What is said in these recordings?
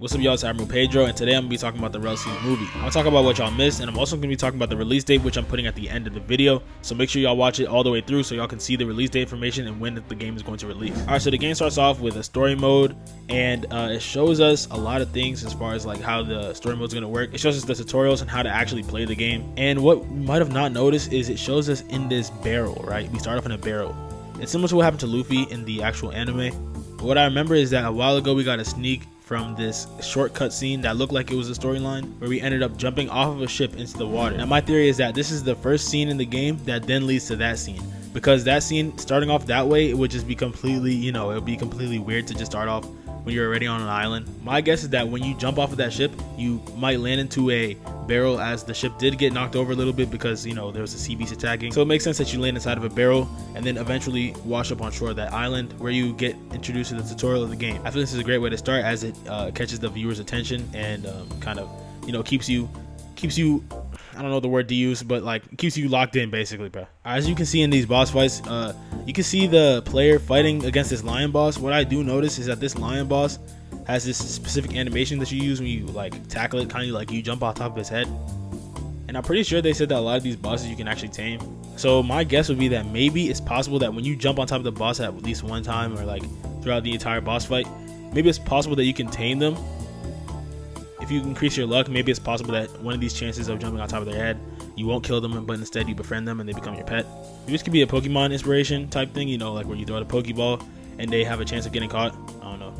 What's up, y'all? It's admiralpedro, and today I'm gonna be talking about the Rell movie. I'm gonna talk about what y'all missed, and I'm also gonna be talking about the release date, which I'm putting at the end of the video. So make sure y'all watch it all the way through so y'all can see the release date information and when the game is going to release. Alright, so the game starts off with a story mode, and it shows us a lot of things as far as like how the story mode is gonna work. It shows us the tutorials and how to actually play the game. And what we might have not noticed is it shows us in this barrel, right? We start off in a barrel. It's similar to what happened to Luffy in the actual anime. But what I remember is that a while ago we got a sneak from this shortcut scene that looked like it was a storyline where we ended up jumping off of a ship into the water. Now my theory is that this is the first scene in the game that then leads to that scene, because that scene starting off that way, it would just be completely, it would be completely weird to just start off when you're already on an island. My guess is that when you jump off of that ship, you might land into a barrel, as the ship did get knocked over a little bit because there was a sea beast attacking. So it makes sense that you land inside of a barrel and then eventually wash up on shore of that island where you get introduced to the tutorial of the game. I feel this is a great way to start, as it catches the viewer's attention and kind of keeps you I don't know the word to use, but like keeps you locked in basically, bro. As you can see in these boss fights, you can see the player fighting against this lion boss. What I do notice is that this lion boss has this specific animation that you use when you like tackle it, kind of like you jump on top of his head. And I'm pretty sure they said that a lot of these bosses you can actually tame. So my guess would be that maybe it's possible that when you jump on top of the boss at least one time, or like throughout the entire boss fight, maybe it's possible that you can tame them. If you increase your luck, maybe it's possible that one of these chances of jumping on top of their head, you won't kill them, but instead you befriend them and they become your pet. Maybe this could be a Pokemon inspiration type thing, like where you throw out a Pokeball and they have a chance of getting caught. I don't know.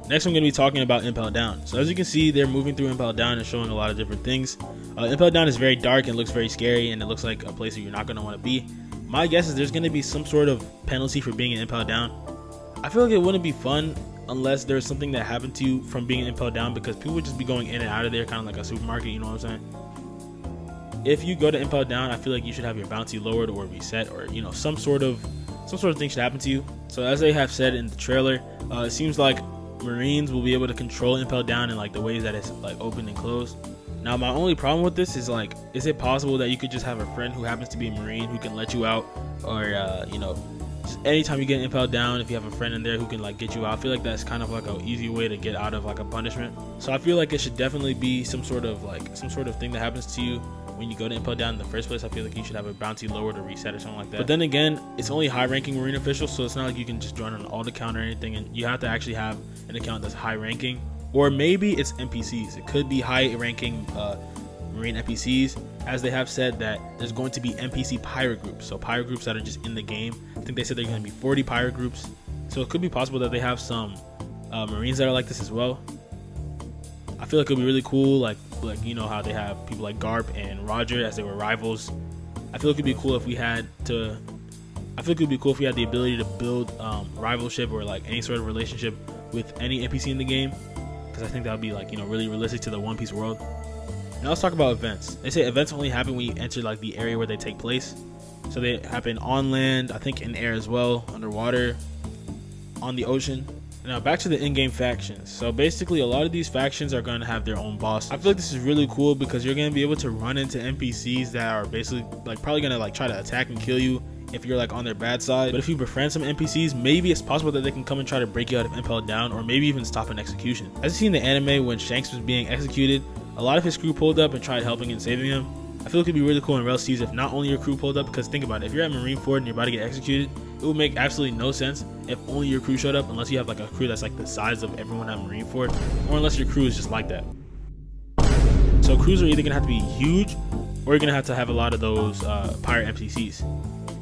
Next, I'm going to be talking about Impel Down. So as you can see, they're moving through Impel Down and showing a lot of different things. Impel Down is very dark and looks very scary, and it looks like a place that you're not going to want to be. My guess is there's going to be some sort of penalty for being in Impel Down. I feel like it wouldn't be fun unless there's something that happened to you from being impelled down, because people would just be going in and out of there kind of like a supermarket, you know what I'm saying? If you go to impel down, I feel like you should have your bounty lowered or reset, or some sort of thing should happen to you. So as they have said in the trailer, it seems like Marines will be able to control impel down in like the ways that it's like open and closed. Now my only problem with this is like, is it possible that you could just have a friend who happens to be a Marine who can let you out, or just anytime you get impelled down, if you have a friend in there who can like get you out? I feel like that's kind of like an easy way to get out of like a punishment. So I feel like it should definitely be some sort of thing that happens to you when you go to impel down in the first place. I feel like you should have a bounty lowered or reset or something like that. But then again, it's only high ranking Marine officials, so it's not like you can just join an alt account or anything, and you have to actually have an account that's high ranking. Or maybe it's NPCs. It could be high ranking Marine NPCs, as they have said that there's going to be NPC pirate groups, so pirate groups that are just in the game. I think they said there's going to be 40 pirate groups, so it could be possible that they have some Marines that are like this as well. I feel like it would be really cool, like how they have people like Garp and Roger as they were rivals. I feel like it'd be cool if we had the ability to build rivalship or like any sort of relationship with any NPC in the game, because I think that would be like really realistic to the One Piece world. Now let's talk about events. They say events only happen when you enter like the area where they take place. So they happen on land, I think in air as well, underwater, on the ocean. Now back to the in-game factions. So basically a lot of these factions are going to have their own boss. I feel like this is really cool because you're going to be able to run into NPCs that are basically like probably going to like try to attack and kill you if you're like on their bad side. But if you befriend some NPCs, maybe it's possible that they can come and try to break you out of impelled down, or maybe even stop an execution. As you see in the anime, when Shanks was being executed, a lot of his crew pulled up and tried helping and saving him. I feel like it'd be really cool in Rell seas if not only your crew pulled up, because think about it, if you're at Marineford and you're about to get executed, it would make absolutely no sense if only your crew showed up, unless you have like a crew that's like the size of everyone at Marineford, or unless your crew is just like that. So crews are either gonna have to be huge, or you're gonna have to have a lot of those pirate NPCs.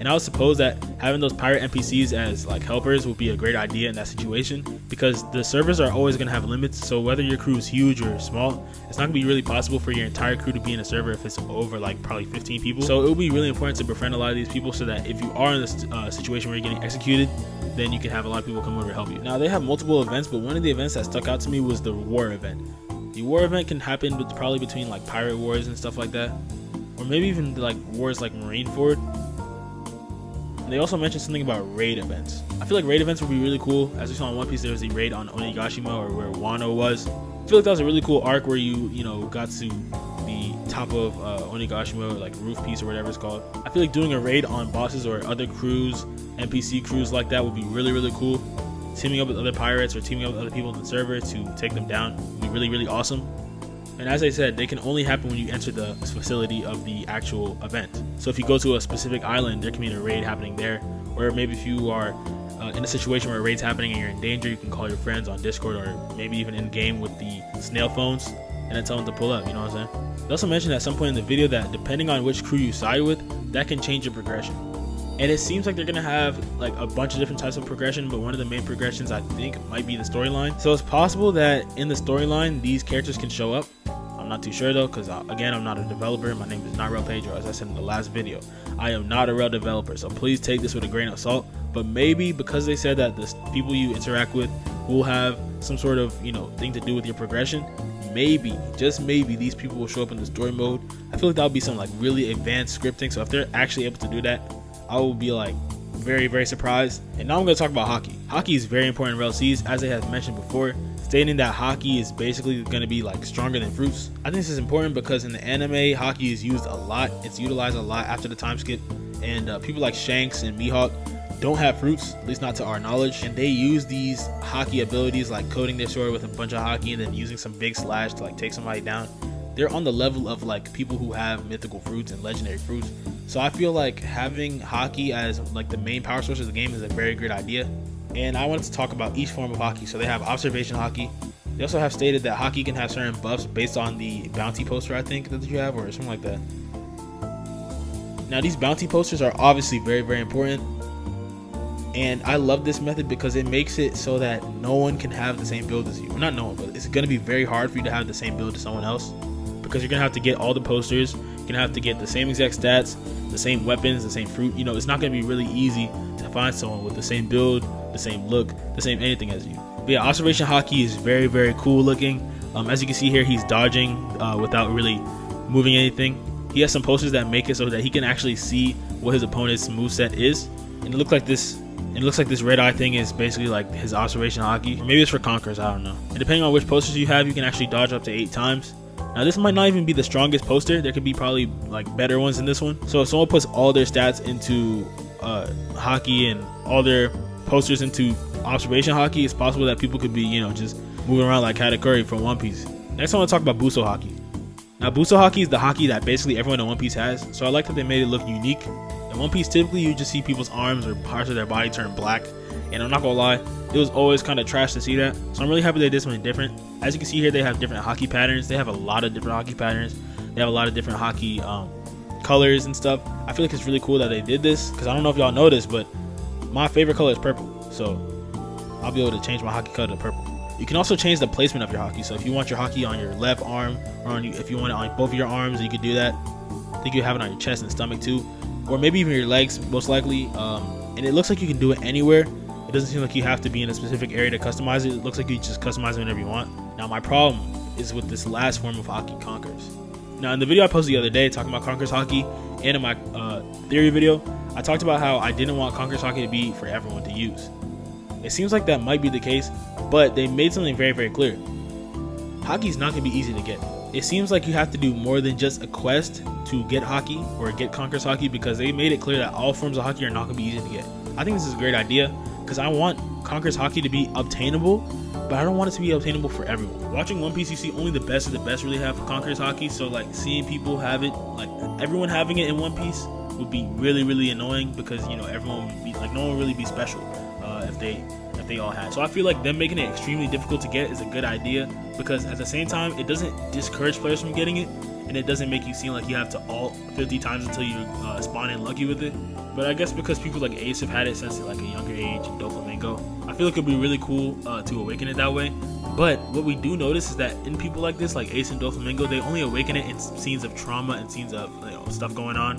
And I would suppose that having those pirate NPCs as like helpers would be a great idea in that situation, because the servers are always going to have limits. So whether your crew is huge or small, it's not going to be really possible for your entire crew to be in a server if it's over like probably 15 people. So it would be really important to befriend a lot of these people, so that if you are in this situation where you're getting executed, then you can have a lot of people come over to help you. Now they have multiple events, but one of the events that stuck out to me was the war event. The war event can happen probably between like pirate wars and stuff like that, or maybe even like wars like Marineford. They also mentioned something about raid events. I feel like raid events would be really cool. As we saw in One Piece, there was the raid on Onigashima, or where Wano was. I feel like that was a really cool arc where you got to the top of Onigashima, or like roof piece or whatever it's called. I feel like doing a raid on bosses or other crews, NPC crews like that, would be really, really cool. Teaming up with other pirates or teaming up with other people in the server to take them down would be be really awesome. And as I said, they can only happen when you enter the facility of the actual event. So if you go to a specific island, there can be a raid happening there. Or maybe if you are in a situation where a raid's happening and you're in danger, you can call your friends on Discord or maybe even in game with the snail phones and then tell them to pull up, you know what I'm saying? They also mentioned at some point in the video that depending on which crew you side with, that can change your progression. And it seems like they're gonna have like a bunch of different types of progression, but one of the main progressions I think might be the storyline. So it's possible that in the storyline these characters can show up. I'm not too sure though, because again, I'm not a developer. My name is not admiralpedro, as I said in the last video. I am not a Rell developer, so please take this with a grain of salt. But maybe because they said that the people you interact with will have some sort of, you know, thing to do with your progression, maybe, just maybe, these people will show up in the story mode. I feel like that would be some like really advanced scripting. So if they're actually able to do that, I will be like very surprised. And now I'm going to talk about HAKI. HAKI is very important in Rell Seas, as I have mentioned before, stating that HAKI is basically going to be like stronger than fruits. I think this is important because in the anime, HAKI is used a lot. It's utilized a lot after the time skip, and people like Shanks and Mihawk don't have fruits, at least not to our knowledge, and they use these HAKI abilities like coating their sword with a bunch of HAKI and then using some big slash to like take somebody down. They're on the level of like people who have mythical fruits and legendary fruits. So I feel like having HAKI as like the main power source of the game is a very good idea. And I wanted to talk about each form of HAKI. So they have observation HAKI. They also have stated that HAKI can have certain buffs based on the bounty poster, I think, that you have, or something like that. Now these bounty posters are obviously very important. And I love this method because it makes it so that no one can have the same build as you. Well, not no one, but it's going to be very hard for you to have the same build as someone else, because you're going to have to get all the posters. You're going to have to get the same exact stats, the same weapons, the same fruit. You know, it's not going to be really easy to find someone with the same build, the same look, the same anything as you. But yeah, observation HAKI is very cool looking. As you can see here, he's dodging without really moving anything. He has some posters that make it so that he can actually see what his opponent's moveset is. And it looks like this red eye thing is basically like his observation HAKI. Or maybe it's for Conquerors, I don't know. And depending on which posters you have, you can actually dodge up to 8 times. Now this might not even be the strongest poster. There could be probably like better ones than this one. So if someone puts all their stats into HAKI and all their posters into observation HAKI, it's possible that people could be, you know, just moving around like Katakuri from One Piece. Next I want to talk about Buso HAKI. Now Buso HAKI is the HAKI that basically everyone in One Piece has. So I like that they made it look unique. In One Piece, typically you just see people's arms or parts of their body turn black, and I'm not gonna lie, it was always kind of trash to see that. So I'm really happy they did something different. As you can see here, they have different HAKI patterns. They have a lot of different HAKI patterns. They have a lot of different HAKI colors and stuff. I feel like it's really cool that they did this, because I don't know if y'all know this, but my favorite color is purple. So I'll be able to change my HAKI color to purple. You can also change the placement of your HAKI. So if you want your HAKI on your left arm, or if you want it on both of your arms, you could do that. I think you have it on your chest and stomach too, or maybe even your legs, most likely. And it looks like you can do it anywhere. It doesn't seem like you have to be in a specific area to customize it. It looks like you just customize it whenever you want. Now my problem is with this last form of HAKI, Conquerors. Now in the video I posted the other day talking about Conquerors HAKI, and in my theory video, I talked about how I didn't want Conquerors HAKI to be for everyone to use. It seems like that might be the case, but they made something very clear. HAKI is not going to be easy to get. It seems like you have to do more than just a quest to get HAKI or get Conquerors HAKI, because they made it clear that all forms of HAKI are not going to be easy to get. I think this is a great idea, because I want Conquerors HAKI to be obtainable, but I don't want it to be obtainable for everyone. Watching One Piece, you see only the best of the best really have Conquerors HAKI, so like seeing people have it, like everyone having it in One Piece would be really annoying, because you know everyone would be like, no one would really be special if they all had. So I feel like them making it extremely difficult to get is a good idea, because at the same time it doesn't discourage players from getting it, and it doesn't make you seem like you have to all 50 times until you spawn in lucky with it. But I guess because people like Ace have had it since like a younger age, and Doflamingo, I feel like it'd be really cool to awaken it that way. But what we do notice is that in people like this, like Ace and Doflamingo, they only awaken it in scenes of trauma and scenes of, you know, stuff going on.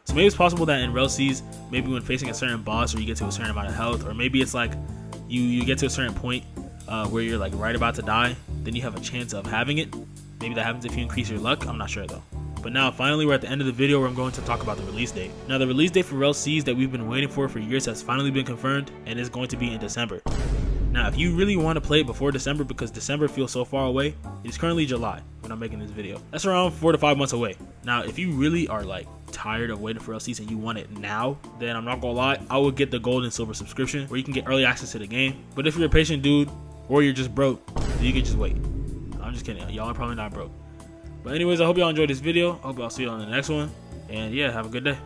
So maybe it's possible that in Rell Seas, maybe when facing a certain boss, or you get to a certain amount of health, or maybe it's like you get to a certain point where you're like right about to die, then you have a chance of having it. Maybe that happens if you increase your luck. I'm not sure though. But now finally we're at the end of the video where I'm going to talk about the release date. Now the release date for Rell Seas that we've been waiting for years has finally been confirmed, and is going to be in December. Now if you really want to play it before December, because December feels so far away, it's currently July when I'm making this video. That's around 4 to 5 months away. Now if you really are like tired of waiting for Rell Seas and you want it now, then I'm not gonna lie, I would get the gold and silver subscription where you can get early access to the game. But if you're a patient dude, or you're just broke, then you can just wait. just kidding. Y'all are probably not broke. But anyways, I hope y'all enjoyed this video. I hope I'll see you on the next one. And yeah, have a good day.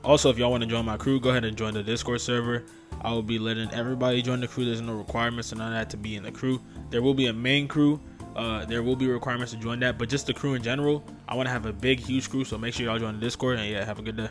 Also, if y'all want to join my crew, go ahead and join the Discord server. I will be letting everybody join the crew. There's no requirements or none of that to be in the crew. There will be a main crew. There will be requirements to join that, but just the crew in general, I want to have a big, huge crew. So make sure y'all join the Discord. And yeah, have a good day.